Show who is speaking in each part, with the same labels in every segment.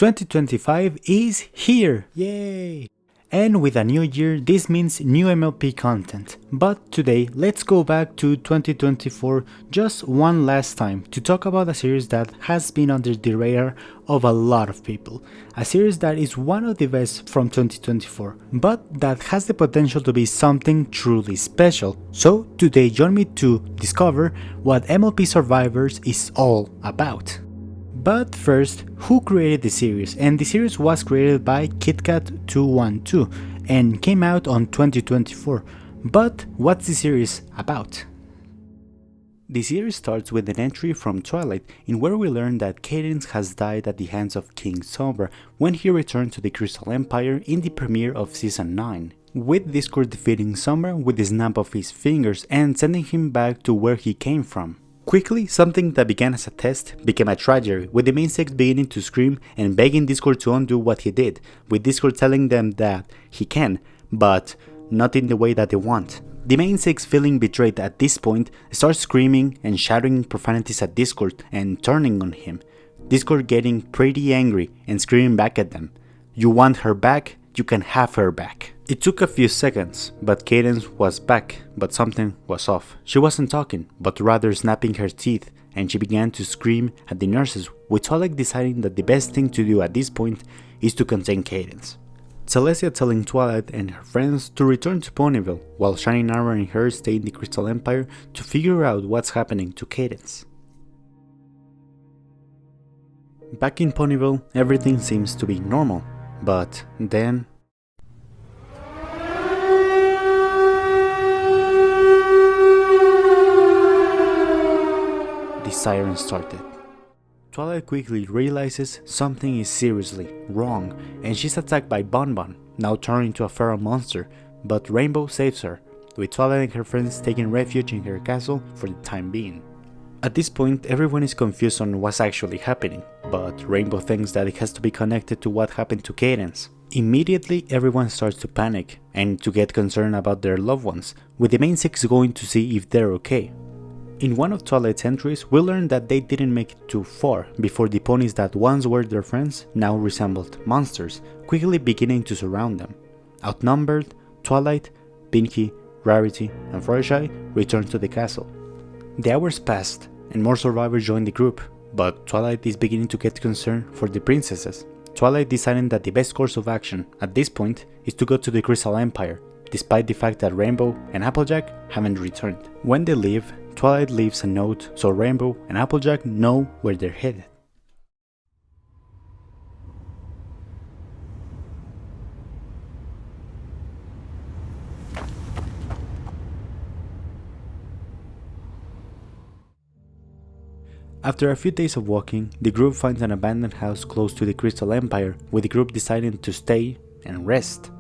Speaker 1: 2025 is here! Yay! And with a new year, this means new MLP content. But today, let's go back to 2024 just one last time to talk about a series that has been under the radar of a lot of people. A series that is one of the best from 2024, but that has the potential to be something truly special. So today join me to discover what MLP Survivors is all about. But first, who created the series? And the series was created by KitKat212 and came out on 2024. But what's the series about? The series starts with an entry from Twilight in where we learn that Cadence has died at the hands of King Sombra when he returned to the Crystal Empire in the premiere of Season 9. With Discord defeating Sombra with the snap of his fingers and sending him back to where he came from. Quickly, something that began as a test became a tragedy, with the main six beginning to scream and begging Discord to undo what he did, with Discord telling them that he can, but not in the way that they want. The main six, feeling betrayed at this point, start screaming and shouting profanities at Discord and turning on him. Discord getting pretty angry and screaming back at them. You want her back? You can have her back. It took a few seconds, but Cadence was back, but something was off. She wasn't talking, but rather snapping her teeth, and she began to scream at the nurses, with Twilight deciding that the best thing to do at this point is to contain Cadence. Celestia telling Twilight and her friends to return to Ponyville, while Shining Armor and her stay in the Crystal Empire to figure out what's happening to Cadence. Back in Ponyville, everything seems to be normal, but then the siren started. Twilight quickly realizes something is seriously wrong and she's attacked by Bonbon, now turned into a feral monster, but Rainbow saves her, with Twilight and her friends taking refuge in her castle for the time being. At this point, everyone is confused on what's actually happening, but Rainbow thinks that it has to be connected to what happened to Cadence. Immediately, everyone starts to panic and to get concerned about their loved ones, with the main six going to see if they're okay. In one of Twilight's entries, we learn that they didn't make it too far before the ponies that once were their friends now resembled monsters, quickly beginning to surround them. Outnumbered, Twilight, Pinky, Rarity, and Fluttershy return to the castle. The hours passed, and more survivors joined the group, but Twilight is beginning to get concerned for the princesses. Twilight deciding that the best course of action at this point is to go to the Crystal Empire, despite the fact that Rainbow and Applejack haven't returned. When they leave, Twilight leaves a note so Rainbow and Applejack know where they're headed. After a few days of walking, the group finds an abandoned house close to the Crystal Empire, with the group deciding to stay and rest.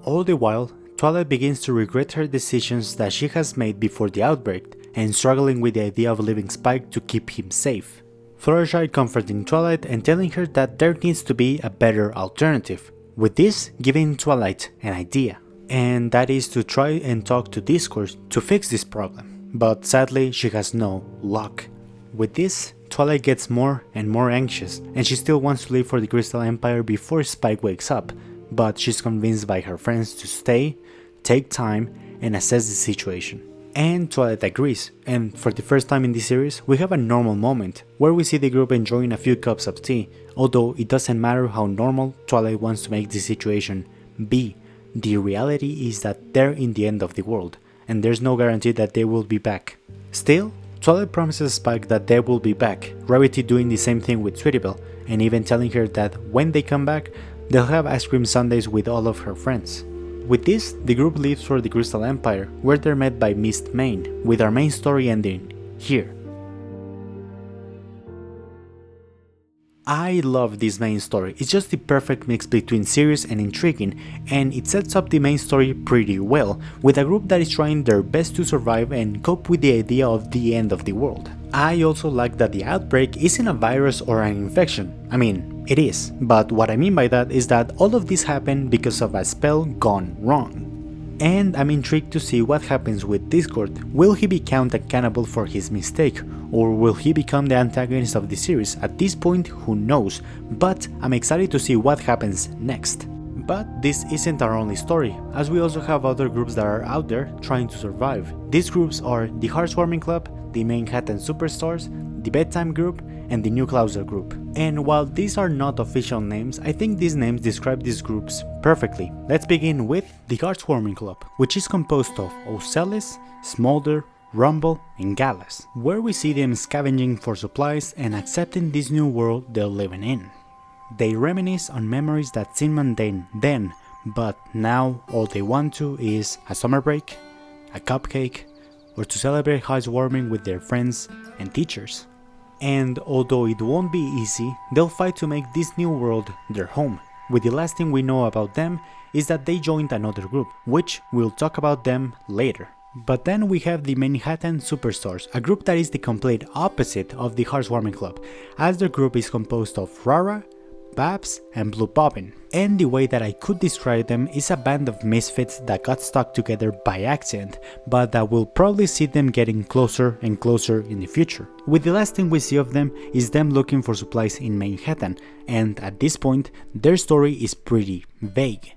Speaker 1: All the while, Twilight begins to regret her decisions that she has made before the outbreak, and struggling with the idea of leaving Spike to keep him safe. Fluttershy comforting Twilight and telling her that there needs to be a better alternative, with this giving Twilight an idea, and that is to try and talk to Discord to fix this problem, but sadly she has no luck. With this, Twilight gets more and more anxious, and she still wants to leave for the Crystal Empire before Spike wakes up, but she's convinced by her friends to stay, take time, and assess the situation. And Twilight agrees, and for the first time in this series, we have a normal moment, where we see the group enjoying a few cups of tea, although it doesn't matter how normal Twilight wants to make the situation be. The reality is that they're in the end of the world, and there's no guarantee that they will be back. Still, Twilight promises Spike that they will be back, Rarity doing the same thing with Sweetie and even telling her that when they come back, they'll have ice cream sundaes with all of her friends. With this, the group leaves for the Crystal Empire, where they're met by Mist Main, with our main story ending here. I love this main story, it's just the perfect mix between serious and intriguing, and it sets up the main story pretty well, with a group that is trying their best to survive and cope with the idea of the end of the world. I also like that the outbreak isn't a virus or an infection. I mean, it is, but what I mean by that is that all of this happened because of a spell gone wrong. And I'm intrigued to see what happens with Discord. Will he be counted accountable for his mistake, or will he become the antagonist of the series? At this point, who knows, but I'm excited to see what happens next. But this isn't our only story, as we also have other groups that are out there trying to survive. These groups are the Heartwarming Club, the Manhattan Superstars, the Bedtime Group, and the New Clouser Group. And while these are not official names, I think these names describe these groups perfectly. Let's begin with the Heartwarming Club, which is composed of Ocelis, Smolder, Rumble, and Gallus, where we see them scavenging for supplies and accepting this new world they're living in. They reminisce on memories that seemed mundane then, but now all they want to is a summer break, a cupcake, or to celebrate housewarming with their friends and teachers. And although it won't be easy, they'll fight to make this new world their home. With the last thing we know about them is that they joined another group, which we'll talk about them later. But then we have the Manhattan Superstars, a group that is the complete opposite of the Heartwarming Club, as their group is composed of Rara, Babs, and Blue Bobbin. And the way that I could describe them is a band of misfits that got stuck together by accident, but that will probably see them getting closer and closer in the future. With the last thing we see of them is them looking for supplies in Manhattan, and at this point, their story is pretty vague.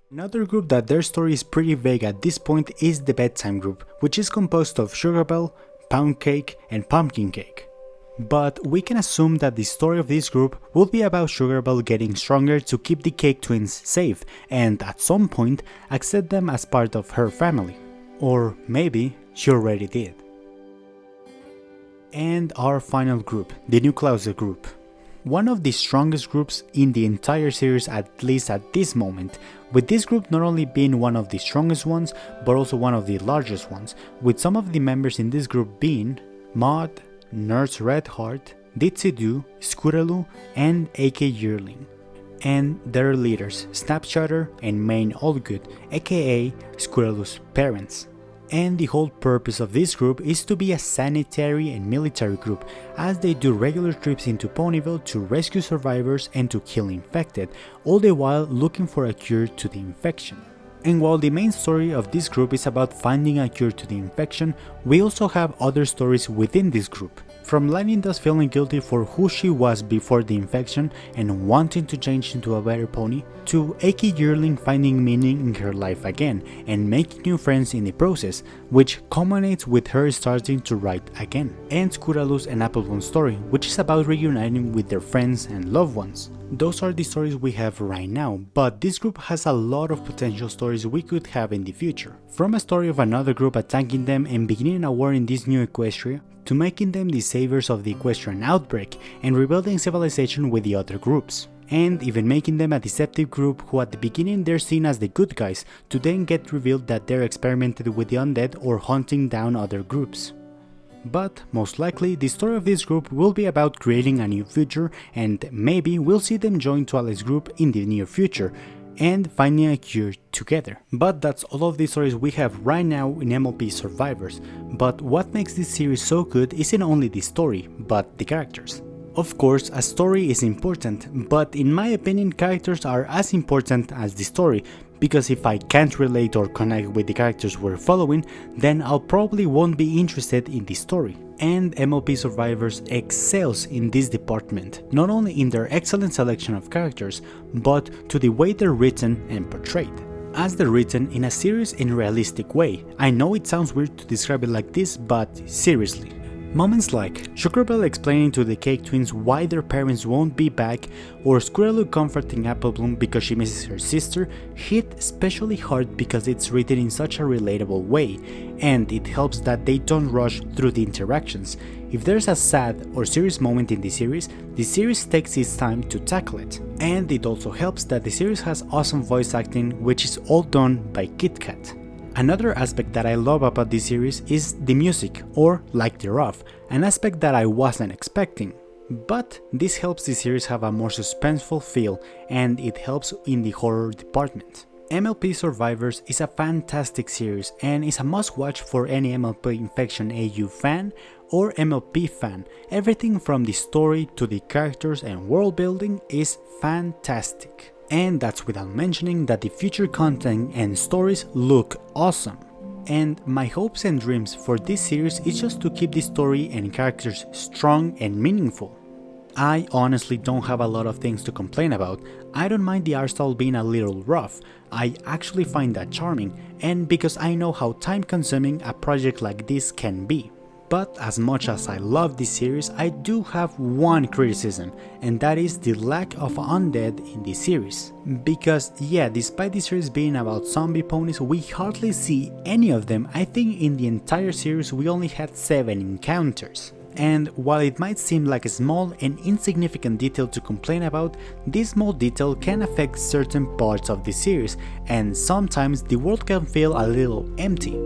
Speaker 1: Another group that their story is pretty vague at this point is the Bedtime Group, which is composed of Sugarbell, Pound Cake, and Pumpkin Cake. But we can assume that the story of this group will be about Sugarbell getting stronger to keep the Cake Twins safe and at some point accept them as part of her family. Or maybe she already did. And our final group, the New Clouser Group. One of the strongest groups in the entire series, at least at this moment, with this group not only being one of the strongest ones but also one of the largest ones, with some of the members in this group being Maud, Nurse Redheart, Ditsy-Doo, Scootaloo, and AK Yearling. And their leaders, Snapshutter and Main Allgood, aka Scootaloo's parents. And the whole purpose of this group is to be a sanitary and military group, as they do regular trips into Ponyville to rescue survivors and to kill infected, all the while looking for a cure to the infection. And while the main story of this group is about finding a cure to the infection, we also have other stories within this group. From Lightning Dust feeling guilty for who she was before the infection and wanting to change into a better pony, to AK Yearling finding meaning in her life again and making new friends in the process, which culminates with her starting to write again. And Scootaloo's and Applebloom's story, which is about reuniting with their friends and loved ones. Those are the stories we have right now, but this group has a lot of potential stories we could have in the future. From a story of another group attacking them and beginning a war in this new Equestria, to making them the saviors of the Equestrian outbreak and rebuilding civilization with the other groups. And even making them a deceptive group who at the beginning they're seen as the good guys, to then get revealed that they're experimented with the undead or hunting down other groups. But most likely the story of this group will be about creating a new future, and maybe we'll see them join Twilight's group in the near future and finding a cure together. But that's all of the stories we have right now in MLP Survivors. But what makes this series so good isn't only the story, but the characters. Of course, a story is important, but in my opinion characters are as important as the story, because if I can't relate or connect with the characters we're following, then I'll probably won't be interested in the story. And MLP Survivors excels in this department, not only in their excellent selection of characters, but to the way they're written and portrayed. As they're written in a serious and realistic way. I know it sounds weird to describe it like this, but seriously. Moments like Sugarbell explaining to the Cake Twins why their parents won't be back, or Scootaloo comforting Applebloom because she misses her sister, hit especially hard because it's written in such a relatable way, and it helps that they don't rush through the interactions. If there's a sad or serious moment in the series takes its time to tackle it. And it also helps that the series has awesome voice acting, which is all done by Kit Kat. Another aspect that I love about this series is the music, or lack thereof, an aspect that I wasn't expecting. But this helps the series have a more suspenseful feel, and it helps in the horror department. MLP Survivors is a fantastic series and is a must-watch for any MLP Infection AU fan or MLP fan. Everything from the story to the characters and world building is fantastic. And that's without mentioning that the future content and stories look awesome. And my hopes and dreams for this series is just to keep the story and characters strong and meaningful. I honestly don't have a lot of things to complain about. I don't mind the art style being a little rough. I actually find that charming, and because I know how time consuming a project like this can be. But as much as I love this series, I do have one criticism, and that is the lack of undead in this series. Because yeah, despite the series being about zombie ponies, we hardly see any of them. I think in the entire series we only had 7 encounters. And while it might seem like a small and insignificant detail to complain about, this small detail can affect certain parts of the series, and sometimes the world can feel a little empty.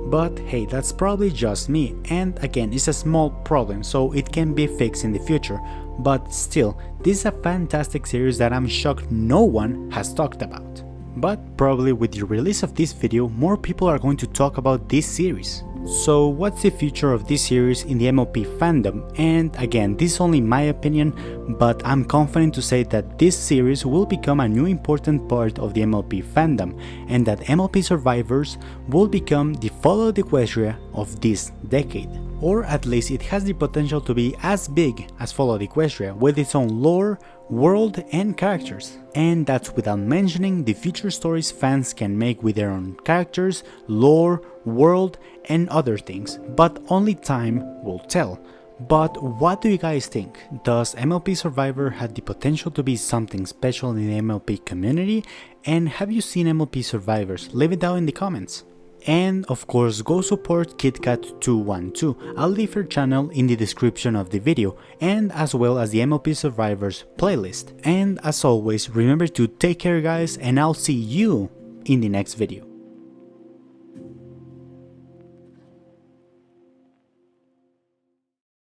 Speaker 1: But hey, that's probably just me, and again, it's a small problem, so it can be fixed in the future. But still, this is a fantastic series that I'm shocked no one has talked about. But probably with the release of this video, more people are going to talk about this series. So what's the future of this series in the MLP fandom? And again, this is only my opinion, but I'm confident to say that this series will become a new important part of the MLP fandom, and that MLP Survivors will become the Fallout Equestria of this decade. Or at least it has the potential to be as big as Fallout Equestria, with its own lore, world and characters. And that's without mentioning the future stories fans can make with their own characters, lore, world and other things, but only time will tell. But what do you guys think? Does MLP Survivor have the potential to be something special in the MLP community? And have you seen MLP Survivors? Leave it down in the comments. And of course, go support KitKat212. I'll leave her channel in the description of the video, and as well as the MLP Survivors playlist. And as always, remember to take care guys, and I'll see you in the next video.